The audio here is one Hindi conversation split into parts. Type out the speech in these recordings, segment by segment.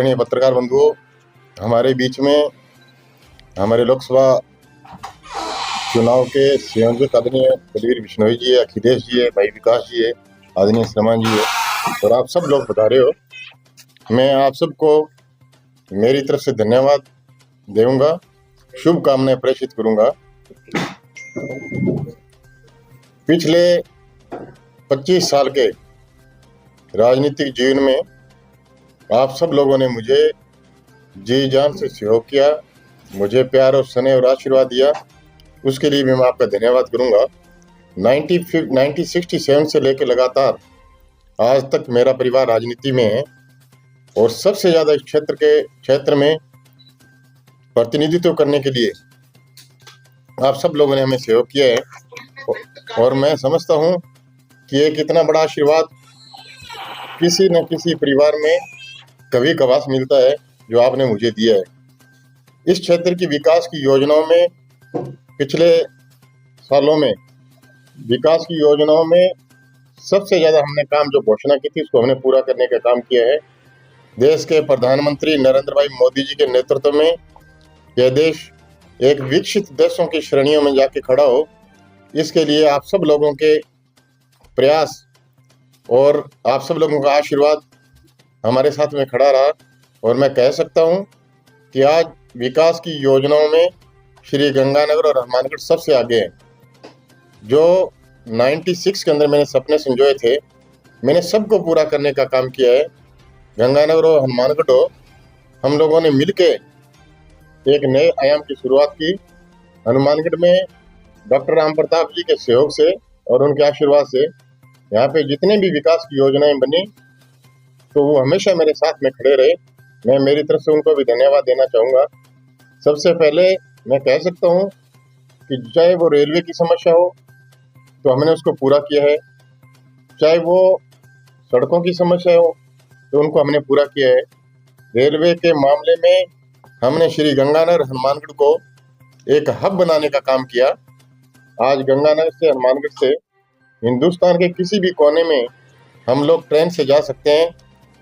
आदरणीय पत्रकार बंधुओं, हमारे बीच में हमारे लोकसभा चुनाव के संयोजक आदरणीय बलवीर बिश्नोई जी है, अखिलेश जी है, भाई विकास जी है, आदरणीय श्रीमान जी है और आप सब लोग बता रहे हो। मैं आप सबको मेरी तरफ से धन्यवाद दूंगा, शुभकामनाएं प्रेषित करूंगा। पिछले 25 साल के राजनीतिक जीवन में आप सब लोगों ने मुझे जी जान से सहयोग किया, मुझे प्यार और स्नेह और आशीर्वाद दिया, उसके लिए भी मैं आपका धन्यवाद करूंगा। 1967 से लेकर लगातार आज तक मेरा परिवार राजनीति में है और सबसे ज्यादा इस क्षेत्र में प्रतिनिधित्व करने के लिए आप सब लोगों ने हमें सहयोग किया है और मैं समझता हूं कि एक इतना बड़ा आशीर्वाद किसी न किसी परिवार में कभी कभार मिलता है जो आपने मुझे दिया है। इस क्षेत्र की विकास की योजनाओं में पिछले सालों में विकास की योजनाओं में सबसे ज्यादा हमने काम जो घोषणा की थी उसको हमने पूरा करने का काम किया है। देश के प्रधानमंत्री नरेंद्र भाई मोदी जी के नेतृत्व में यह देश एक विकसित देशों की श्रेणियों में जाके खड़ा हो, इसके लिए आप सब लोगों के प्रयास और आप सब लोगों का आशीर्वाद हमारे साथ में खड़ा रहा और मैं कह सकता हूं कि आज विकास की योजनाओं में श्री गंगानगर और हनुमानगढ़ सबसे आगे है। जो 96 के अंदर मैंने सपने संजोए थे, मैंने सबको पूरा करने का काम किया है। गंगानगर और हनुमानगढ़ हम लोगों ने मिलके एक नए आयाम की शुरुआत की। हनुमानगढ़ में डॉक्टर राम प्रताप जी के सहयोग से और उनके आशीर्वाद से यहाँ पे जितने भी विकास की योजनाएं बनी तो वो हमेशा मेरे साथ में खड़े रहे। मैं मेरी तरफ से उनको भी धन्यवाद देना चाहूँगा। सबसे पहले मैं कह सकता हूँ कि चाहे वो रेलवे की समस्या हो तो हमने उसको पूरा किया है, चाहे वो सड़कों की समस्या हो तो उनको हमने पूरा किया है। रेलवे के मामले में हमने श्री गंगानगर हनुमानगढ़ को एक हब बनाने का काम किया। आज गंगानगर से हनुमानगढ़ से हिंदुस्तान के किसी भी कोने में हम लोग ट्रेन से जा सकते हैं।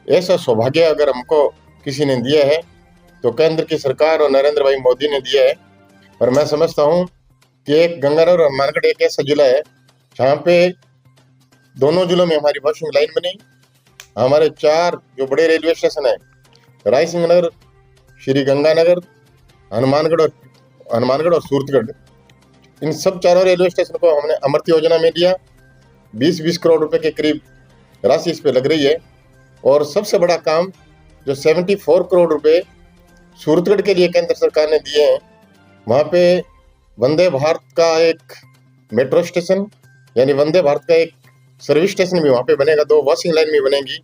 ऐसा सौभाग्य अगर हमको किसी ने दिया है तो केंद्र की सरकार और नरेंद्र भाई मोदी ने दिया है। और मैं समझता हूँ कि एक गंगानगर और हनुमानगढ़ एक ऐसा जिला है जहाँ पे दोनों जिलों में हमारी बसिंग लाइन बनी। हमारे 4 जो बड़े रेलवे स्टेशन है, रायसिंह नगर, श्री गंगानगर, हनुमानगढ़ और सूरतगढ़, इन सब 4 रेलवे स्टेशन को हमने अमृत योजना में लिया। 20-20 करोड़ रुपए के करीब राशि इस पे लग रही है। और सबसे बड़ा काम जो 74 करोड़ रुपए सूरतगढ़ के लिए केंद्र सरकार ने दिए हैं, वहाँ पे वंदे भारत का एक मेट्रो स्टेशन यानी वंदे भारत का एक सर्विस स्टेशन भी वहाँ पे बनेगा, 2 वॉशिंग लाइन भी बनेगी।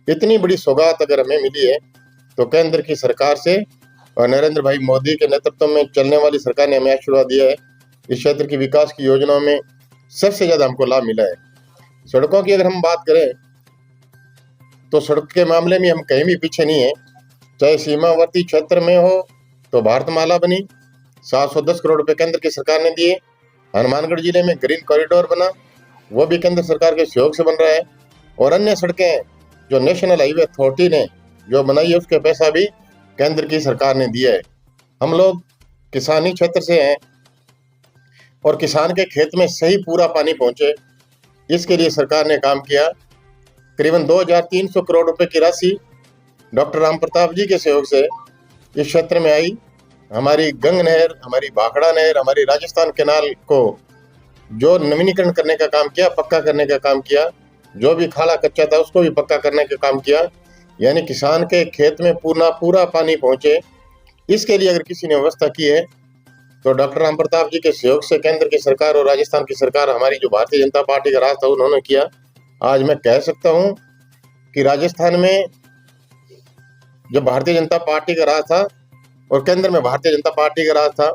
इतनी बड़ी सौगात अगर हमें मिली है तो केंद्र की सरकार से और नरेंद्र भाई मोदी के नेतृत्व में चलने वाली सरकार ने हमें आशीर्वाद दिया है। इस क्षेत्र की विकास की योजनाओं में सबसे ज्यादा हमको लाभ मिला है। सड़कों की अगर हम बात करें तो सड़क के मामले में हम कहीं भी पीछे नहीं है। चाहे सीमावर्ती क्षेत्र में हो तो भारतमाला बनी, 710 करोड़ रुपए केंद्र की सरकार ने दिए। हनुमानगढ़ जिले में ग्रीन कॉरिडोर बना, वो भी केंद्र सरकार के सहयोग से बन रहा है। और अन्य सड़कें जो नेशनल हाईवे अथॉरिटी ने जो बनाई है उसके पैसा भी केंद्र की सरकार ने दिया है। हम लोग किसानी क्षेत्र से हैं और किसान के खेत में सही पूरा पानी पहुंचे, इसके लिए सरकार ने काम किया। करीबन 2300 करोड़ रुपए की राशि डॉक्टर राम प्रताप जी के सहयोग से इस क्षेत्र में आई। हमारी गंग नहर, हमारी भाखड़ा नहर, हमारी राजस्थान कैनाल को जो नवीनीकरण करने का काम किया, पक्का करने का काम किया, जो भी खाला कच्चा था उसको भी पक्का करने का काम किया, यानी किसान के खेत में पूरा पानी पहुंचे। इसके लिए अगर किसी ने व्यवस्था की है तो डॉक्टर राम प्रताप जी के सहयोग से केंद्र की सरकार और राजस्थान की सरकार, हमारी जो भारतीय जनता पार्टी का राज था उन्होंने किया। आज मैं कह सकता हूं कि राजस्थान में जब भारतीय जनता पार्टी का राज था और केंद्र में भारतीय जनता पार्टी का राज था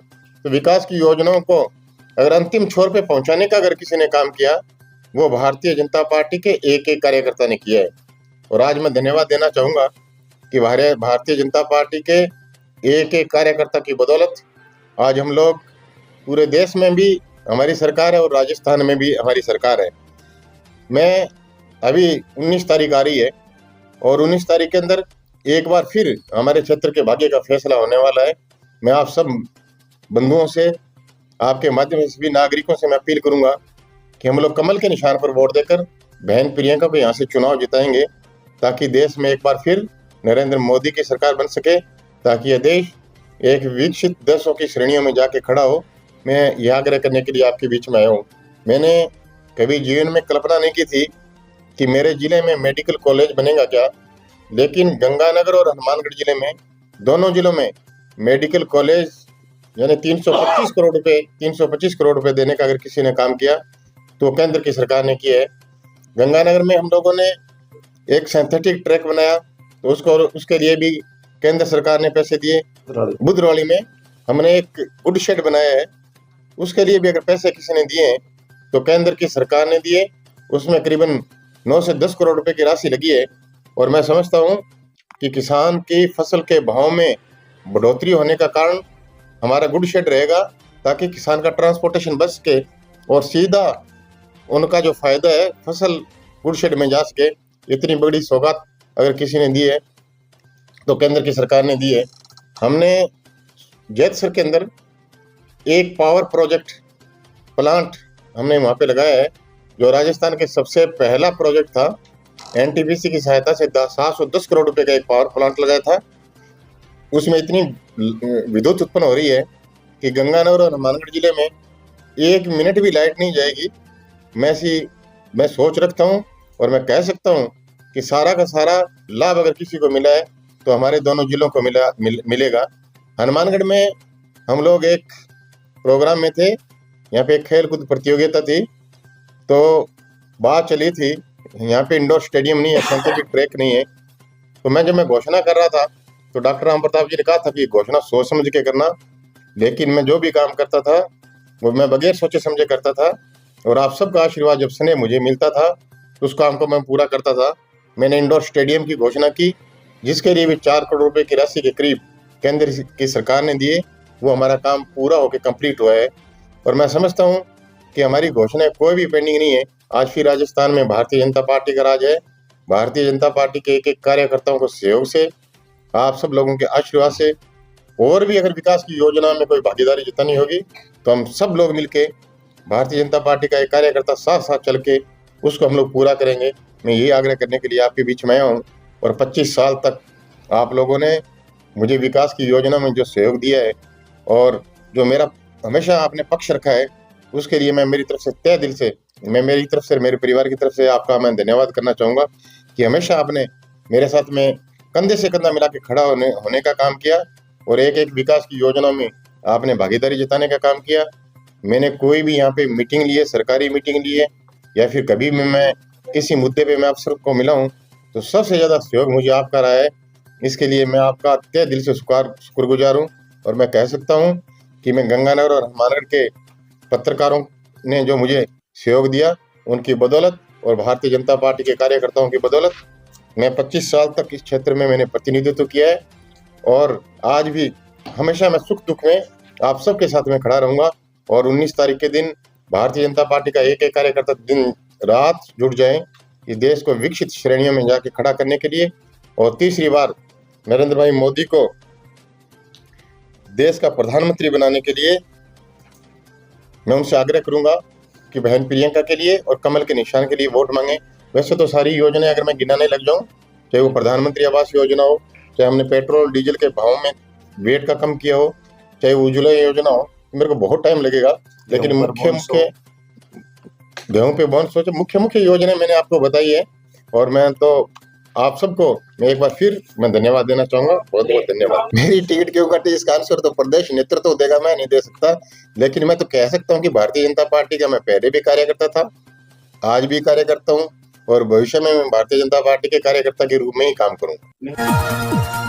तो विकास की योजनाओं को अगर अंतिम छोर पे पहुंचाने का अगर किसी ने काम किया वो भारतीय जनता पार्टी के एक कार्यकर्ता ने किया है। और आज मैं धन्यवाद देना चाहूंगा कि भारतीय जनता पार्टी के एक कार्यकर्ता की बदौलत आज हम लोग पूरे देश में भी हमारी सरकार है और राजस्थान में भी हमारी सरकार है। मैं अभी 19 तारीख आ रही है और 19 तारीख के अंदर एक बार फिर हमारे क्षेत्र के भाग्य का फैसला होने वाला है। मैं आप सब बंधुओं से, आपके माध्यम से सभी नागरिकों से मैं अपील करूंगा कि हम लोग कमल के निशान पर वोट देकर बहन प्रियंका को यहाँ से चुनाव जिताएंगे, ताकि देश में एक बार फिर नरेंद्र मोदी की सरकार बन सके, ताकि यह देश एक विकसित देशों की श्रेणियों में जाके खड़ा हो। मैं यह आग्रह करने के लिए आपके बीच में आया हूँ। मैंने कभी जीवन में कल्पना नहीं की थी कि मेरे जिले में मेडिकल कॉलेज बनेगा क्या, लेकिन गंगानगर और हनुमानगढ़ जिले में, दोनों जिलों में मेडिकल कॉलेज यानी 325 करोड़ रुपए देने का अगर किसी ने काम किया तो केंद्र की सरकार ने किया है। गंगानगर में हम लोगों ने एक सिंथेटिक ट्रैक बनाया, तो उसके लिए भी केंद्र सरकार ने पैसे दिए। बुधरौली में हमने एक वुड शेड बनाया है, उसके लिए भी अगर पैसे किसी ने दिए हैं तो केंद्र की सरकार ने दिए। उसमें करीबन 9 से 10 करोड़ रुपए की राशि लगी है। और मैं समझता हूँ कि किसान की फसल के भाव में बढ़ोतरी होने का कारण हमारा वुड शेड रहेगा, ताकि किसान का ट्रांसपोर्टेशन बच सके और सीधा उनका जो फायदा है फसल वुड शेड में जा सके। इतनी बड़ी सौगात अगर किसी ने दी है तो केंद्र की सरकार ने दी है। हमने जैतसर के अंदर एक पावर प्रोजेक्ट प्लांट हमने वहाँ पे लगाया है, जो राजस्थान के सबसे पहला प्रोजेक्ट था। एनटीपीसी की सहायता से 710 करोड़ रुपए का एक पावर प्लांट लगाया था। उसमें इतनी विद्युत उत्पन्न हो रही है कि गंगानगर और हनुमानगढ़ जिले में 1 मिनट भी लाइट नहीं जाएगी। मैं सोच रखता हूँ और मैं कह सकता हूँ कि सारा का सारा लाभ अगर किसी को मिला है तो हमारे दोनों जिलों को मिलेगा। हनुमानगढ़ में हम लोग एक प्रोग्राम में थे, यहाँ पे एक खेल कूद प्रतियोगिता थी, तो बात चली थी यहाँ पे इंडोर स्टेडियम नहीं है, सिंथेटिक ट्रैक नहीं है। तो जब मैं घोषणा कर रहा था तो डॉक्टर राम प्रताप जी ने कहा था कि घोषणा सोच समझ के करना, लेकिन मैं जो भी काम करता था वो मैं बगैर सोचे समझे करता था, और आप सबका आशीर्वाद जब स्नेह मुझे मिलता था तो उस काम को मैं पूरा करता था। मैंने इंडोर स्टेडियम की घोषणा की, जिसके लिए भी 4 करोड़ रुपए की राशि के करीब केंद्र की सरकार ने दिए। वो हमारा काम पूरा होकर कंप्लीट हुआ है। और मैं समझता हूँ कि हमारी घोषणा कोई भी पेंडिंग नहीं है। आज फिर राजस्थान में भारतीय जनता पार्टी का राज है। भारतीय जनता पार्टी के एक एक कार्यकर्ताओं को सहयोग से, आप सब लोगों के आशीर्वाद से, और भी अगर विकास की योजना में कोई भागीदारी जतानी होगी तो हम सब लोग मिलके, भारतीय जनता पार्टी का एक कार्यकर्ता साथ साथ चल के उसको हम लोग पूरा करेंगे। मैं यही आग्रह करने के लिए आपके बीच में आया हूँ। और 25 साल तक आप लोगों ने मुझे विकास की योजना में जो सहयोग दिया है और जो मेरा हमेशा आपने पक्ष रखा है, उसके लिए मैं मेरी तरफ से तहे दिल से, मेरे परिवार की तरफ से आपका मैं धन्यवाद करना चाहूँगा कि हमेशा आपने मेरे साथ में कंधे से कंधा मिला के खड़ा होने का काम किया और एक एक विकास की योजना में आपने भागीदारी जताने का काम किया। मैंने कोई भी यहाँ पे मीटिंग ली है, सरकारी मीटिंग ली है, या फिर कभी भी मैं किसी मुद्दे पे मैं आप सबको मिला हूँ तो सबसे ज़्यादा सहयोग मुझे आपका रहा है। इसके लिए मैं आपका तहे दिल से शुक्रगुजार हूँ। और मैं कह सकता हूँ कि मैं गंगानगर और हनुमानगढ़ के पत्रकारों ने जो मुझे सहयोग दिया, उनकी बदौलत और भारतीय जनता पार्टी के कार्यकर्ताओं की बदौलत मैं 25 साल तक इस क्षेत्र में मैंने प्रतिनिधित्व किया है। और आज भी हमेशा मैं सुख दुख में आप सबके साथ में खड़ा रहूंगा। और 19 तारीख के दिन भारतीय जनता पार्टी का एक एक कार्यकर्ता दिन रात जुट जाए इस देश को विकसित श्रेणियों में जाके खड़ा करने के लिए, और तीसरी बार नरेंद्र भाई मोदी को देश का प्रधानमंत्री बनाने के लिए मैं उनसे आग्रह करूंगा कि बहन प्रियंका के लिए और कमल के निशान के लिए वोट मांगे। वैसे तो सारी योजनाएं अगर मैं गिनाने लग जाऊं, चाहे वो प्रधानमंत्री आवास योजना हो, चाहे हमने पेट्रोल डीजल के भाव में वेट का कम किया हो, चाहे उज्ज्वला योजना हो, मेरे को बहुत टाइम लगेगा। लेकिन गेहूं पे बोनस सोचे मुख्य योजना मैंने आपको बताई है। और मैं तो आप सबको मैं एक बार फिर मैं धन्यवाद देना चाहूंगा। बहुत बहुत धन्यवाद। मेरी टिकट क्यों कटी, इसका आंसर तो प्रदेश नेतृत्व देगा, मैं नहीं दे सकता। लेकिन मैं तो कह सकता हूँ कि भारतीय जनता पार्टी का मैं पहले भी कार्यकर्ता था, आज भी कार्यकर्ता हूँ, और भविष्य में मैं भारतीय जनता पार्टी के कार्यकर्ता के रूप में ही काम करूंगा।